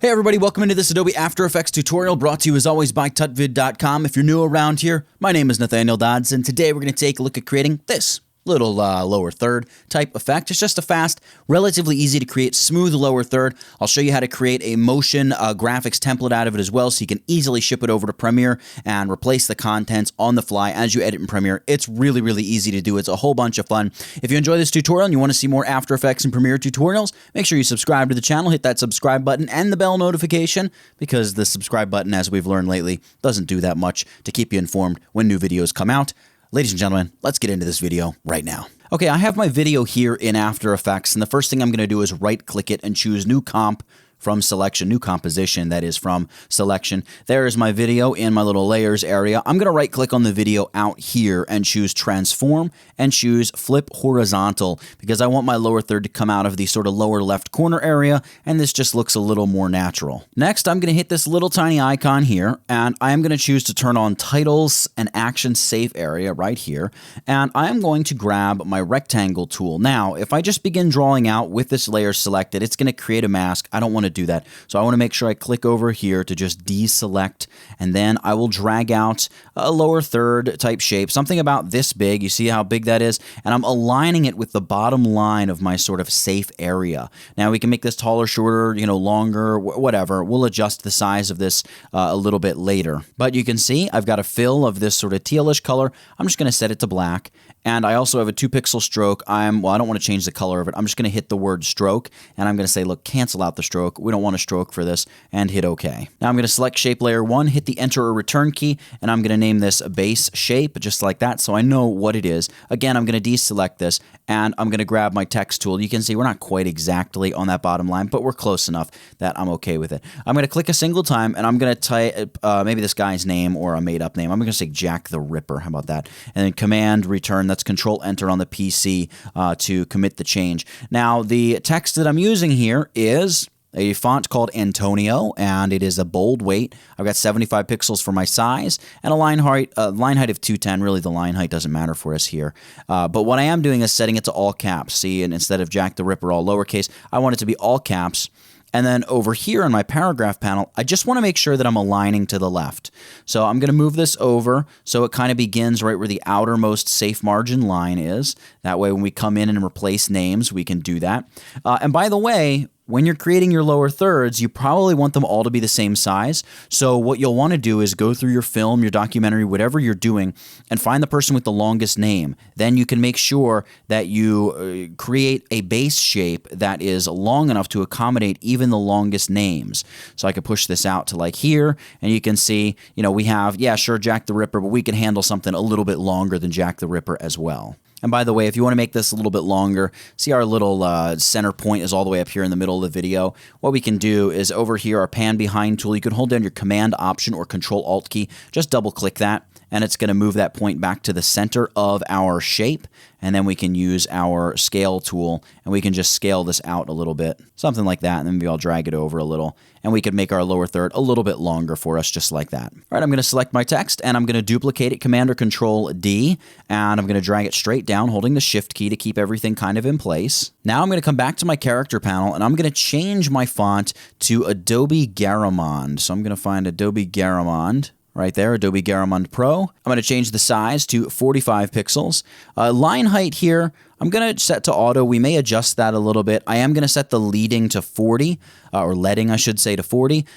Hey everybody, welcome into this Adobe After Effects tutorial brought to you as always by tutvid.com. If you're new around here, my name is Nathaniel Dodds, and today we're going to take a look at creating this little lower third type effect. It's just a fast, relatively easy to create smooth lower third. I'll show you how to create a motion graphics template out of it as well, so you can easily ship it over to Premiere and replace the contents on the fly as you edit in Premiere. It's really, really easy to do. It's a whole bunch of fun. If you enjoy this tutorial and you want to see more After Effects and Premiere tutorials, make sure you subscribe to the channel, hit that subscribe button and the bell notification, because the subscribe button, as we've learned lately, doesn't do that much to keep you informed when new videos come out. Ladies and gentlemen, let's get into this video right now. Okay, I have my video here in After Effects, and the first thing I'm going to do is right-click it and choose New Comp from Selection, New Composition, that is from Selection. There is my video in my little Layers area. I'm going to right-click on the video out here and choose Transform and choose Flip Horizontal, because I want my lower third to come out of the sort of lower left corner area, and this just looks a little more natural. Next, I'm going to hit this little tiny icon here, and I am going to choose to turn on Titles and Action Safe area right here, and I am going to grab my Rectangle tool. Now, if I just begin drawing out with this layer selected, it's going to create a mask. I don't want to do that. So I want to make sure I click over here to just deselect, and then I will drag out a lower third type shape, something about this big. You see how big that is? And I'm aligning it with the bottom line of my sort of safe area. Now we can make this taller, shorter, longer, whatever. We'll adjust the size of this a little bit later. But you can see I've got a fill of this sort of tealish color. I'm just going to set it to black. And I also have a 2-pixel stroke. I don't want to change the color of it. I'm just going to hit the word stroke, and I'm going to say, look, cancel out the stroke. We don't want a stroke for this, and hit OK. Now I'm going to select Shape Layer 1, hit the Enter or Return key, and I'm going to name this a Base Shape, just like that, so I know what it is. Again, I'm going to deselect this, and I'm going to grab my Text tool. You can see we're not quite exactly on that bottom line, but we're close enough that I'm okay with it. I'm going to click a single time, and I'm going to type maybe this guy's name or a made-up name. I'm going to say Jack the Ripper. How about that? And then Command Return. That's Control-Enter on the PC to commit the change. Now, the text that I'm using here is a font called Antonio, and it is a bold weight. I've got 75 pixels for my size, and a line height of 210. Really, the line height doesn't matter for us here. But what I am doing is setting it to all caps. See, and instead of Jack the Ripper all lowercase, I want it to be all caps. And then over here in my paragraph panel, I just want to make sure that I'm aligning to the left. So I'm going to move this over so it kind of begins right where the outermost safe margin line is. That way when we come in and replace names, we can do that. And by the way, when you're creating your lower thirds, you probably want them all to be the same size. So what you'll want to do is go through your film, your documentary, whatever you're doing, and find the person with the longest name. Then you can make sure that you create a base shape that is long enough to accommodate even the longest names. So I could push this out to like here, and you can see, we have, yeah, sure, Jack the Ripper, but we can handle something a little bit longer than Jack the Ripper as well. And by the way, if you want to make this a little bit longer, see our little center point is all the way up here in the middle of the video. What we can do is over here, our pan behind tool, you can hold down your Command Option or Control Alt key, just double click that, and it's going to move that point back to the center of our shape. And then we can use our scale tool, and we can just scale this out a little bit, something like that, and then maybe I'll drag it over a little, and we could make our lower third a little bit longer for us, just like that. All right, I'm going to select my text, and I'm going to duplicate it, Command or Control D, and I'm going to drag it straight down, holding the Shift key to keep everything kind of in place. Now I'm going to come back to my character panel, and I'm going to change my font to Adobe Garamond. So I'm going to find Adobe Garamond. Right there, Adobe Garamond Pro. I'm going to change the size to 45 pixels. Line height here, I'm going to set to auto. We may adjust that a little bit. I am going to set the leading to 40, or leading, I should say, to 40,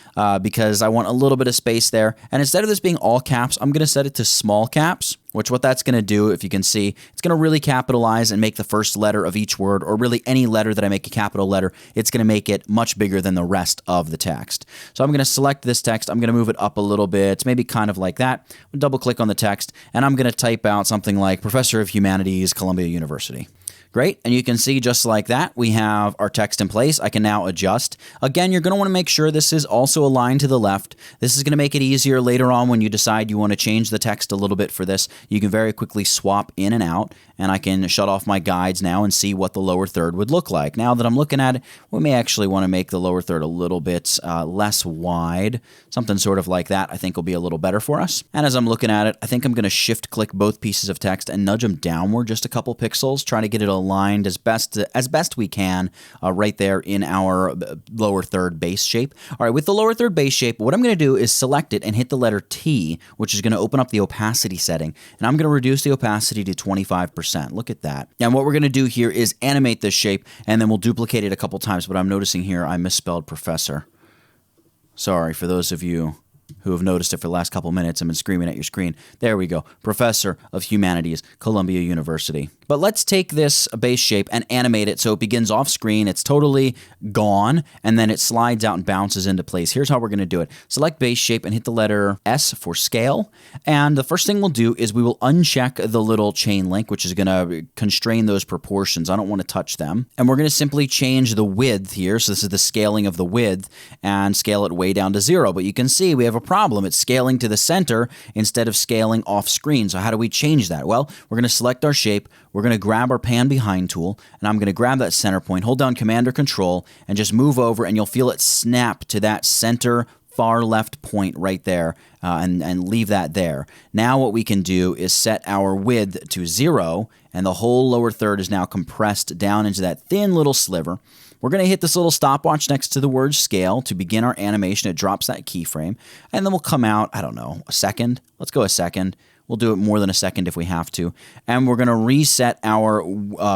because I want a little bit of space there. And instead of this being all caps, I'm going to set it to small caps, which what that's going to do, if you can see, it's going to really capitalize and make the first letter of each word, or really any letter that I make a capital letter, it's going to make it much bigger than the rest of the text. So I'm going to select this text. I'm going to move it up a little bit, maybe kind of like that. Double click on the text, and I'm going to type out something like Professor of Humanities, Columbia University. Great, and you can see just like that, we have our text in place. I can now adjust. Again, you're going to want to make sure this is also aligned to the left. This is going to make it easier later on when you decide you want to change the text a little bit for this. You can very quickly swap in and out, and I can shut off my guides now and see what the lower third would look like. Now that I'm looking at it, we may actually want to make the lower third a little bit less wide. Something sort of like that I think will be a little better for us. And as I'm looking at it, I think I'm going to shift click both pieces of text and nudge them downward just a couple pixels, trying to get it a aligned as best we can right there in our lower third base shape. All right, with the lower third base shape, what I'm going to do is select it and hit the letter T, which is going to open up the opacity setting. And I'm going to reduce the opacity to 25%. Look at that. And what we're going to do here is animate this shape, and then we'll duplicate it a couple times. But I'm noticing here I misspelled professor. Sorry for those of you who have noticed it for the last couple minutes and been screaming at your screen. There we go. Professor of Humanities, Columbia University. But let's take this base shape and animate it so it begins off screen. It's totally gone, and then it slides out and bounces into place. Here's how we're going to do it. Select base shape and hit the letter S for scale. And the first thing we'll do is we will uncheck the little chain link, which is going to constrain those proportions. I don't want to touch them. And we're going to simply change the width here. So this is the scaling of the width, and scale it way down to 0. But you can see we have a problem. It's scaling to the center instead of scaling off screen. So how do we change that? Well, we're going to select our shape. We're going to grab our pan behind tool, and I'm going to grab that center point, hold down Command or Control, and just move over, and you'll feel it snap to that center far left point right there, and leave that there. Now what we can do is set our width to 0, and the whole lower third is now compressed down into that thin little sliver. We're going to hit this little stopwatch next to the word scale to begin our animation. It drops that keyframe, and then we'll come out, I don't know, a second. Let's go a second. We'll do it more than a second if we have to. And we're going to reset our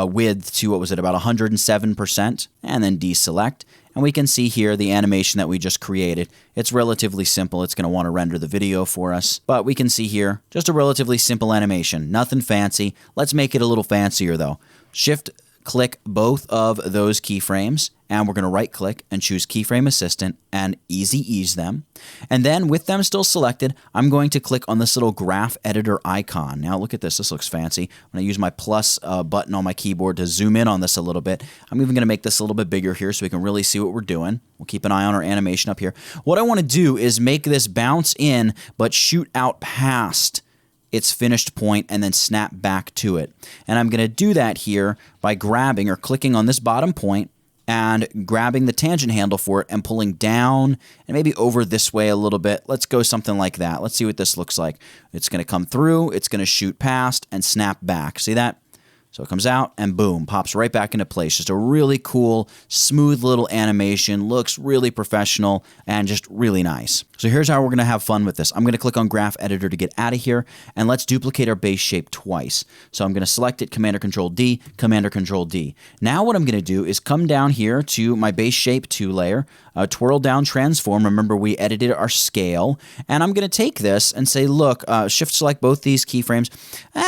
width to, what was it, about 107%, and then deselect. And we can see here the animation that we just created. It's relatively simple. It's going to want to render the video for us. But we can see here just a relatively simple animation. Nothing fancy. Let's make it a little fancier, though. Shift-click both of those keyframes, and we're going to right-click and choose Keyframe Assistant and Easy Ease them. And then with them still selected, I'm going to click on this little graph editor icon. Now look at this. This looks fancy. I'm going to use my plus button on my keyboard to zoom in on this a little bit. I'm even going to make this a little bit bigger here so we can really see what we're doing. We'll keep an eye on our animation up here. What I want to do is make this bounce in but shoot out past its finished point and then snap back to it. And I'm going to do that here by grabbing or clicking on this bottom point and grabbing the tangent handle for it and pulling down and maybe over this way a little bit. Let's go something like that. Let's see what this looks like. It's going to come through, it's going to shoot past and snap back. See that? So it comes out and boom, pops right back into place. Just a really cool, smooth little animation. Looks really professional and just really nice. So here's how we're going to have fun with this. I'm going to click on Graph Editor to get out of here, and let's duplicate our base shape twice. So I'm going to select it, Command or Control D, Command or Control D. Now what I'm going to do is come down here to my base shape 2 layer, twirl down transform. Remember we edited our scale, and I'm going to take this and say, look, shift select both these keyframes.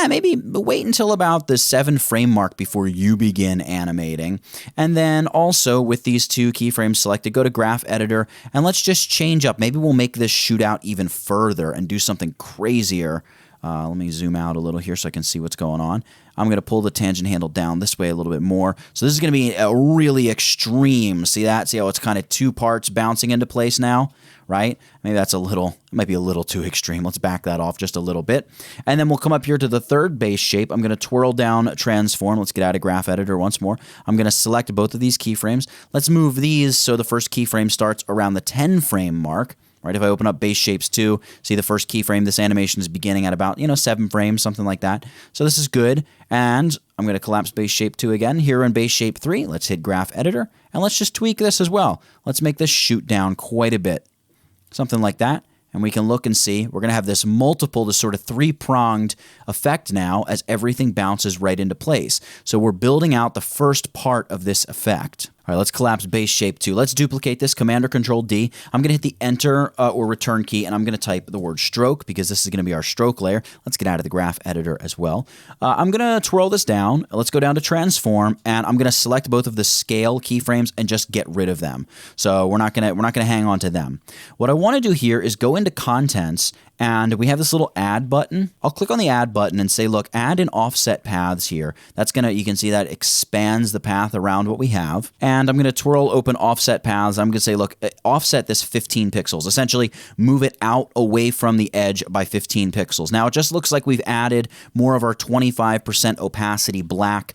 Maybe wait until about the 7 frame mark before you begin animating. And then also with these 2 keyframes selected, go to Graph Editor, and let's just change up. Maybe we'll make this shoot out even further and do something crazier. Let me zoom out a little here so I can see what's going on. I'm going to pull the tangent handle down this way a little bit more. So this is going to be a really extreme. See that? See how it's kind of 2 parts bouncing into place now, right? Maybe that's it might be a little too extreme. Let's back that off just a little bit. And then we'll come up here to the third base shape. I'm going to twirl down transform. Let's get out of Graph Editor once more. I'm going to select both of these keyframes. Let's move these so the first keyframe starts around the 10 frame mark. Right, if I open up Base Shapes 2, see the first keyframe, this animation is beginning at about, 7 frames, something like that. So this is good, and I'm going to collapse Base Shape 2 again. Here in Base Shape 3, let's hit Graph Editor, and let's just tweak this as well. Let's make this shoot down quite a bit. Something like that. And we can look and see, we're going to have this this sort of 3-pronged effect now as everything bounces right into place. So we're building out the first part of this effect. All right, let's collapse Base Shape 2. Let's duplicate this, Command or Control D. I'm going to hit the Enter or Return key, and I'm going to type the word stroke because this is going to be our stroke layer. Let's get out of the Graph Editor as well. I'm going to twirl this down. Let's go down to Transform, and I'm going to select both of the scale keyframes and just get rid of them. So we're not going to hang on to them. What I want to do here is go into Contents, and we have this little Add button. I'll click on the Add button and say, look, add in offset paths here. That's you can see that expands the path around what we have. And I'm going to twirl open offset paths. I'm going to say, look, offset this 15 pixels. Essentially, move it out away from the edge by 15 pixels. Now, it just looks like we've added more of our 25% opacity black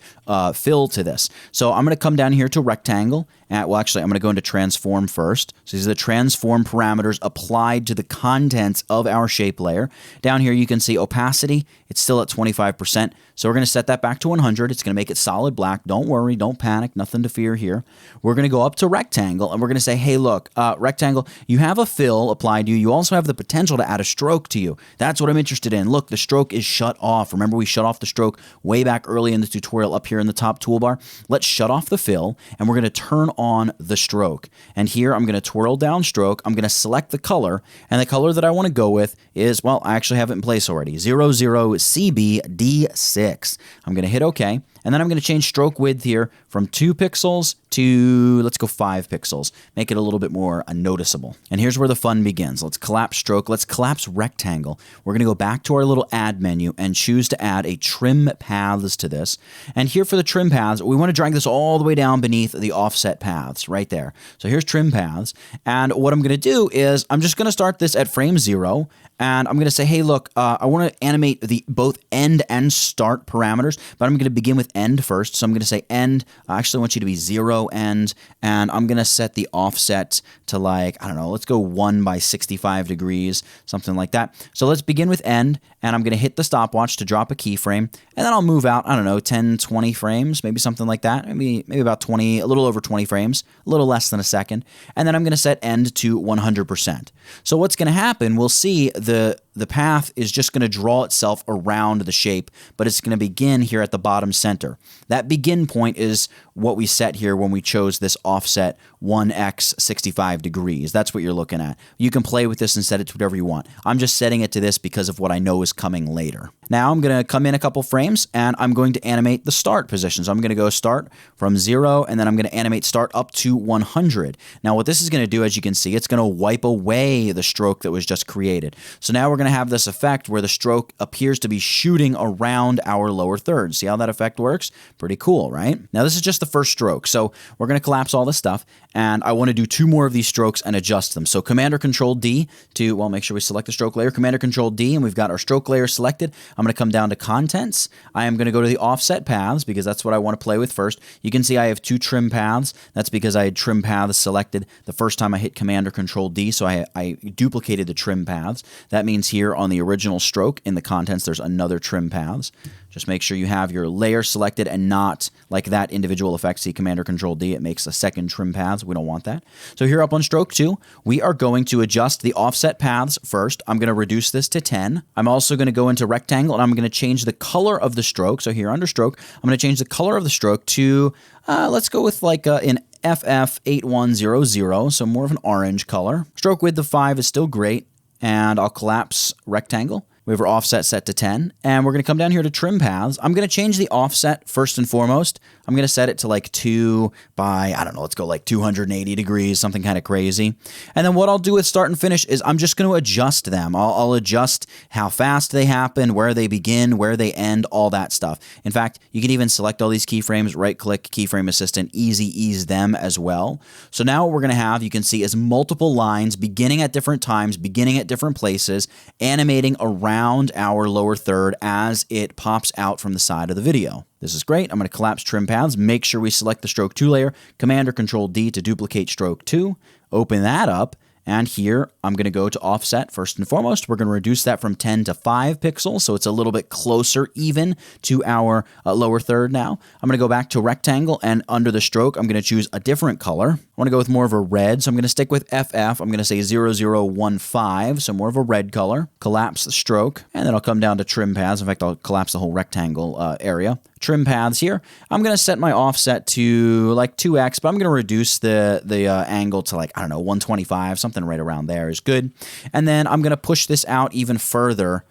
fill to this. So I'm going to come down here to Rectangle, well, actually, I'm going to go into transform first. So these are the transform parameters applied to the contents of our shape layer. Down here, you can see opacity. It's still at 25%. So we're going to set that back to 100. It's going to make it solid black. Don't worry. Don't panic. Nothing to fear here. We're going to go up to rectangle, and we're going to say, hey, look, rectangle, you have a fill applied to you. You also have the potential to add a stroke to you. That's what I'm interested in. Look, the stroke is shut off. Remember, we shut off the stroke way back early in the tutorial up here in the top toolbar. Let's shut off the fill, and we're going to turn on the stroke. And here, I'm going to twirl down stroke. I'm going to select the color, and the color that I want to go with is, well, I actually have it in place already, 00CBD6. I'm going to hit OK, and then I'm going to change stroke width here from 2 pixels to, let's go 5 pixels. Make it a little bit more noticeable. And here's where the fun begins. Let's collapse stroke. Let's collapse rectangle. We're going to go back to our little add menu and choose to add a trim paths to this. And here for the trim paths, we want to drag this all the way down beneath the offset paths right there. So here's trim paths. And what I'm going to do is I'm just going to start this at frame 0. And I'm going to say, hey, look, I want to animate the both end and start parameters, but I'm going to begin with end first. So I'm going to say end. I actually want you to be 0 end, and I'm going to set the offset to, like, I don't know, let's go 1 by 65 degrees, something like that. So let's begin with end, and I'm going to hit the stopwatch to drop a keyframe, and then I'll move out, I don't know, 10, 20 frames, maybe something like that, maybe about 20, a little over 20 frames, a little less than a second, and then I'm going to set end to 100%. So what's going to happen, we'll see the path is just going to draw itself around the shape, but it's going to begin here at the bottom center. That begin point is what we set here when we chose this offset 1x 65 degrees. That's what you're looking at. You can play with this and set it to whatever you want. I'm just setting it to this because of what I know is coming later. Now I'm going to come in a couple frames, and I'm going to animate the start position. So I'm going to go start from 0, and then I'm going to animate start up to 100. Now what this is going to do, as you can see, it's going to wipe away the stroke that was just created. So now we're going to have this effect where the stroke appears to be shooting around our lower third. See how that effect works? Pretty cool, right? Now this is just the first stroke. So we're going to collapse all this stuff, and I want to do 2 more of these strokes and adjust them. So Command or Control D to, well, make sure we select the stroke layer. Command or Control D, and we've got our stroke layer selected. I'm going to come down to Contents. I am going to go to the offset paths because that's what I want to play with first. You can see I have 2 trim paths. That's because I had trim paths selected the first time I hit Command or Control D, so I duplicated the trim paths. That means here on the original stroke in the contents, there's another trim paths. Just make sure you have your layer selected and not like that individual effect. See Command or Control D, it makes a second trim paths. We don't want that. So here up on stroke 2, we are going to adjust the offset paths first. I'm going to reduce this to 10. I'm also going to go into rectangle, and I'm going to change the color of the stroke. So here under stroke, I'm going to change the color of the stroke to, let's go with like an FF8100, so more of an orange color. Stroke width of 5 is still great, and I'll collapse rectangle. We have our offset set to 10, and we're going to come down here to trim paths. I'm going to change the offset first and foremost. I'm going to set it to like 2 by, I don't know, let's go like 280 degrees, something kind of crazy. And then what I'll do with start and finish is I'm just going to adjust them. I'll adjust how fast they happen, where they begin, where they end, all that stuff. In fact, you can even select all these keyframes, right-click, keyframe assistant, easy ease them as well. So now what we're going to have, you can see, is multiple lines beginning at different times, beginning at different places, animating around our lower third as it pops out from the side of the video. This is great. I'm going to collapse trim paths. Make sure we select the stroke 2 layer. Command or Control D to duplicate stroke 2. Open that up. And here, I'm going to go to offset first and foremost. We're going to reduce that from 10 to 5 pixels, so it's a little bit closer even to our lower third now. I'm going to go back to rectangle, and under the stroke, I'm going to choose a different color. I want to go with more of a red, so I'm going to stick with FF. I'm going to say 0015, so more of a red color. Collapse the stroke, and then I'll come down to trim paths. In fact, I'll collapse the whole rectangle area. Trim paths here. I'm going to set my offset to like 2x, but I'm going to reduce the angle to like, I don't know, 125, something right around there is good. And then I'm going to push this out even further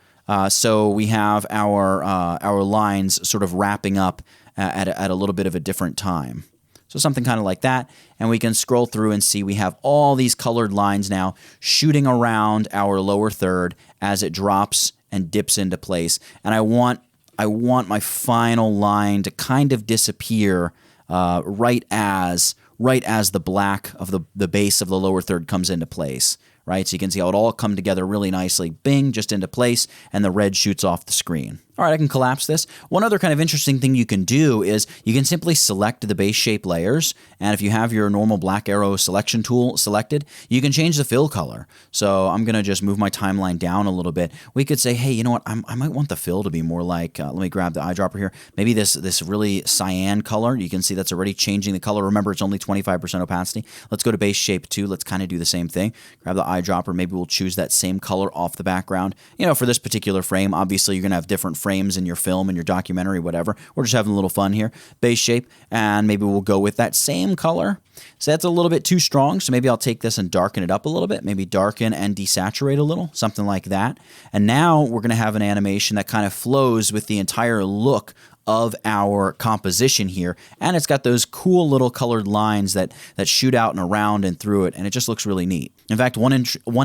so we have our lines sort of wrapping up at a little bit of a different time. So something kind of like that, and we can scroll through and see we have all these colored lines now shooting around our lower third as it drops and dips into place. And I want my final line to kind of disappear right as the black of the base of the lower third comes into place. right? So you can see how it all come together really nicely. Bing, just into place, and the red shoots off the screen. All right, I can collapse this. One other kind of interesting thing you can do is you can simply select the base shape layers, and if you have your normal black arrow selection tool selected, you can change the fill color. So I'm going to just move my timeline down a little bit. We could say, hey, you know what, I might want the fill to be more like, let me grab the eyedropper here, maybe this really cyan color. You can see that's already changing the color. Remember, it's only 25% opacity. Let's go to base shape 2. Let's kind of do the same thing. Grab the eyedropper. Maybe we'll choose that same color off the background. You know, for this particular frame, obviously you're going to have different frames in your film and your documentary, whatever. We're just having a little fun here. Base shape, and maybe we'll go with that same color. So that's a little bit too strong, so maybe I'll take this and darken it up a little bit, maybe darken and desaturate a little, something like that. And now we're going to have an animation that kind of flows with the entire look of our composition here, and it's got those cool little colored lines that shoot out and around and through it, and it just looks really neat. In fact, one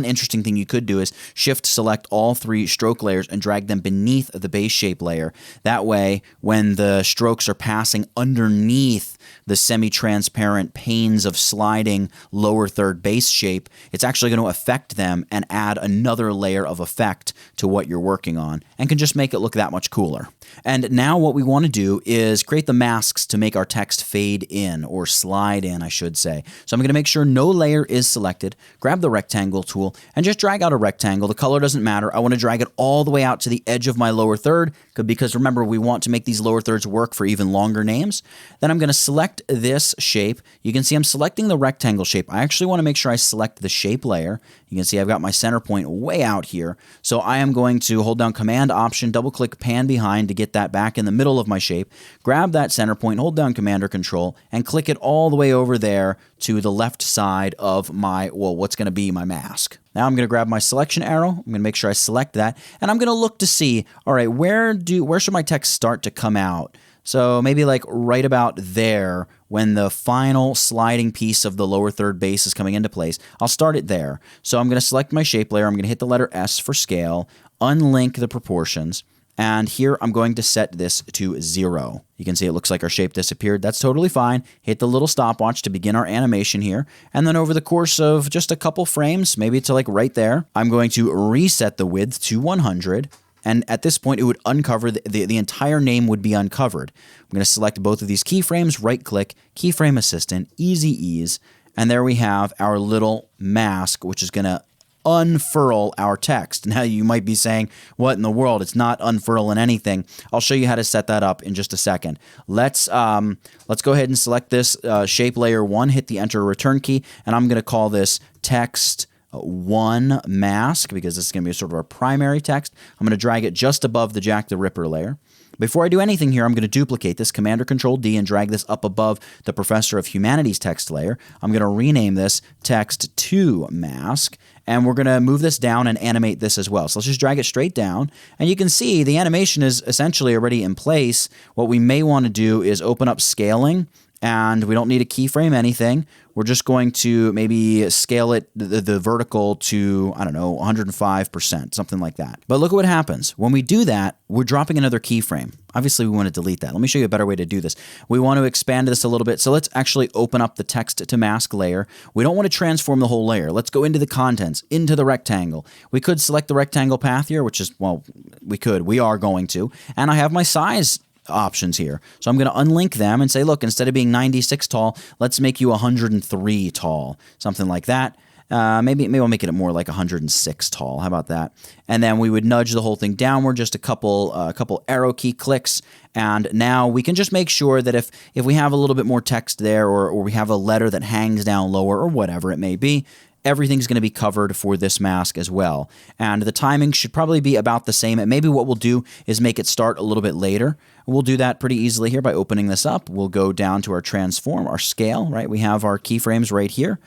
interesting thing you could do is shift select all 3 stroke layers and drag them beneath the base shape layer. That way, when the strokes are passing underneath the semi-transparent panes of sliding lower third base shape, it's actually going to affect them and add another layer of effect to what you're working on, and can just make it look that much cooler. And now what we want to do is create the masks to make our text fade in, or slide in, I should say. So I'm going to make sure no layer is selected, grab the rectangle tool, and just drag out a rectangle. The color doesn't matter. I want to drag it all the way out to the edge of my lower third, because remember, we want to make these lower thirds work for even longer names. Then I'm going to select this shape. You can see I'm selecting the rectangle shape. I actually want to make sure I select the shape layer. You can see I've got my center point way out here. So I am going to hold down Command Option, double click pan behind to get that back in the middle of my shape. Grab that center point, hold down Command or Control, and click it all the way over there to the left side of my, well, what's going to be my mask. Now I'm going to grab my selection arrow. I'm going to make sure I select that, and I'm going to look to see, all right, where should my text start to come out? So maybe like right about there, when the final sliding piece of the lower third base is coming into place. I'll start it there. So I'm going to select my shape layer. I'm going to hit the letter S for scale, unlink the proportions, and here I'm going to set this to 0. You can see it looks like our shape disappeared. That's totally fine. Hit the little stopwatch to begin our animation here. And then over the course of just a couple frames, maybe to like right there, I'm going to reset the width to 100. And at this point, it would uncover, the entire name would be uncovered. I'm going to select both of these keyframes, right-click, Keyframe Assistant, Easy Ease, and there we have our little mask, which is going to unfurl our text. Now you might be saying, what in the world? It's not unfurling anything. I'll show you how to set that up in just a second. Let's go ahead and select this shape layer 1, hit the Enter or Return key, and I'm going to call this text 1 mask, because this is going to be sort of our primary text. I'm going to drag it just above the Jack the Ripper layer. Before I do anything here, I'm going to duplicate this, Command or Control D, and drag this up above the Professor of Humanities text layer. I'm going to rename this text 2 mask, and we're going to move this down and animate this as well. So let's just drag it straight down, and you can see the animation is essentially already in place. What we may want to do is open up scaling, and we don't need to keyframe anything. We're just going to maybe scale it, the vertical to, I don't know, 105%, something like that. But look at what happens. When we do that, we're dropping another keyframe. Obviously, we want to delete that. Let me show you a better way to do this. We want to expand this a little bit. So let's actually open up the text to mask layer. We don't want to transform the whole layer. Let's go into the contents, into the rectangle. We could select the rectangle path here, which is, well, we are going to. And I have my size options here. So I'm going to unlink them and say, look, instead of being 96 tall, let's make you 103 tall, something like that. Maybe we'll make it more like 106 tall. How about that? And then we would nudge the whole thing downward, just a couple arrow key clicks. And now we can just make sure that if we have a little bit more text there, or we have a letter that hangs down lower, or whatever it may be, everything's going to be covered for this mask as well. And the timing should probably be about the same. And maybe what we'll do is make it start a little bit later. We'll do that pretty easily here by opening this up. We'll go down to our transform, our scale, right? We have our keyframes right here.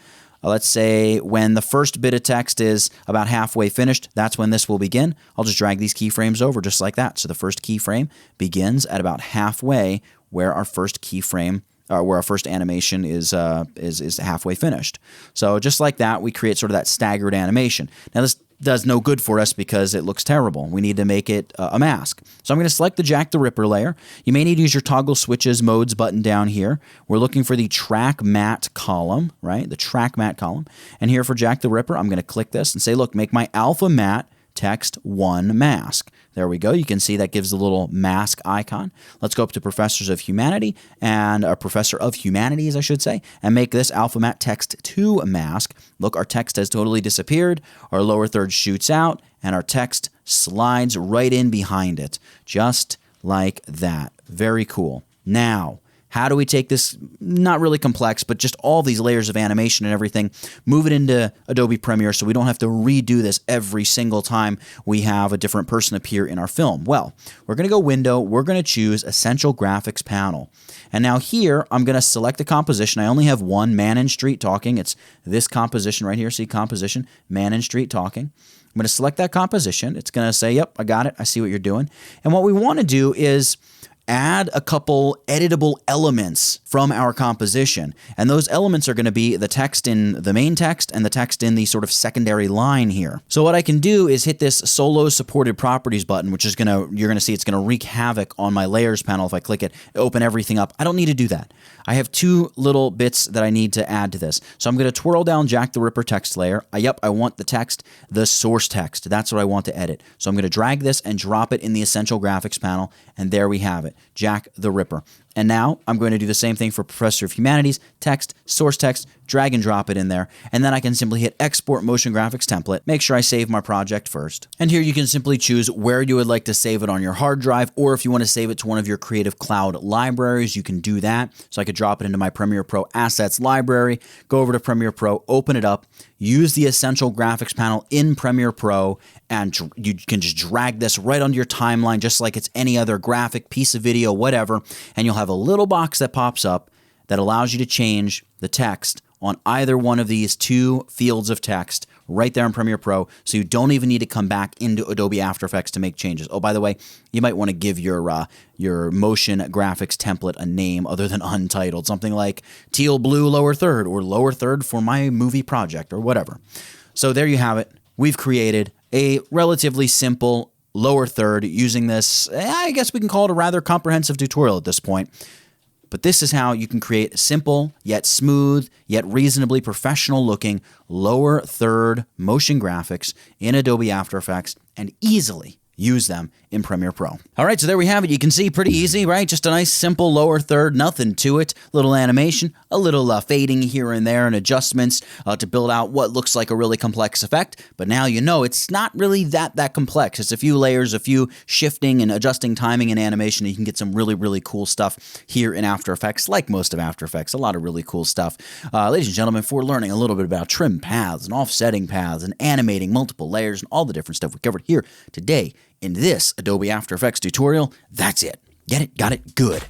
Let's say when the first bit of text is about halfway finished, that's when this will begin. I'll just drag these keyframes over just like that. So the first keyframe begins at about halfway where our first keyframe, where our first animation is halfway finished. So just like that, we create sort of that staggered animation. Now this does no good for us because it looks terrible. We need to make it a mask. So I'm going to select the Jack the Ripper layer. You may need to use your toggle switches modes button down here. We're looking for the track matte column, right? The track matte column. And here for Jack the Ripper, I'm going to click this and say, look, make my alpha matte text 1 mask. There we go. You can see that gives a little mask icon. Let's go up to Professors of Humanity and Professor of Humanities, I should say, and make this alpha matte text 2 mask. Look, our text has totally disappeared. Our lower third shoots out and our text slides right in behind it, just like that. Very cool. Now, how do we take this, not really complex, but just all these layers of animation and everything, move it into Adobe Premiere so we don't have to redo this every single time we have a different person appear in our film? Well, we're going to go Window, we're going to choose Essential Graphics Panel. And now here, I'm going to select the composition. I only have one, Man in Street Talking. It's this composition right here. See composition, Man in Street Talking. I'm going to select that composition. It's going to say, yep, I got it. I see what you're doing. And what we want to do is add a couple editable elements from our composition. And those elements are going to be the text in the main text and the text in the sort of secondary line here. So what I can do is hit this Solo Supported Properties button, which is you're going to see it's going to wreak havoc on my Layers panel. If I click it, open everything up. I don't need to do that. I have 2 little bits that I need to add to this. So I'm going to twirl down Jack the Ripper text layer. Yep, I want the text, the source text. That's what I want to edit. So I'm going to drag this and drop it in the Essential Graphics panel. And there we have it, Jack the Ripper. And now I'm going to do the same thing for Professor of Humanities, text, source text, drag and drop it in there. And then I can simply hit Export Motion Graphics Template. Make sure I save my project first. And here you can simply choose where you would like to save it on your hard drive, or if you want to save it to one of your Creative Cloud libraries, you can do that. So I could drop it into my Premiere Pro Assets library, go over to Premiere Pro, open it up, use the Essential Graphics panel in Premiere Pro, and you can just drag this right onto your timeline just like it's any other graphic, piece of video, whatever, and you'll have a little box that pops up that allows you to change the text on either one of these 2 fields of text right there in Premiere Pro, so you don't even need to come back into Adobe After Effects to make changes. Oh, by the way, you might want to give your motion graphics template a name other than untitled, something like teal blue lower third or lower third for my movie project or whatever. So there you have it. We've created a relatively simple lower third using this, I guess we can call it a rather comprehensive tutorial at this point. But this is how you can create simple, yet smooth, yet reasonably professional looking lower third motion graphics in Adobe After Effects and easily use them in Premiere Pro. All right, so there we have it. You can see pretty easy, right? Just a nice simple lower third, nothing to it. Little animation, a little fading here and there and adjustments to build out what looks like a really complex effect. But now you know it's not really that complex. It's a few layers, a few shifting and adjusting timing and animation, and you can get some really, really cool stuff here in After Effects, like most of After Effects. A lot of really cool stuff. Ladies and gentlemen, for learning a little bit about trim paths and offsetting paths and animating multiple layers and all the different stuff we covered here today in this Adobe After Effects tutorial, that's it. Get it? Got it? Good.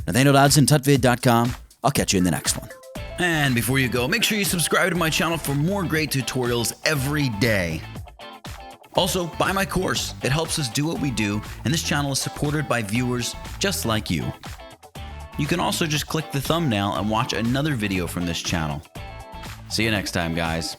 Nathaniel Dodson, tutvid.com. I'll catch you in the next one. And before you go, make sure you subscribe to my channel for more great tutorials every day. Also, buy my course. It helps us do what we do, and this channel is supported by viewers just like you. You can also just click the thumbnail and watch another video from this channel. See you next time, guys.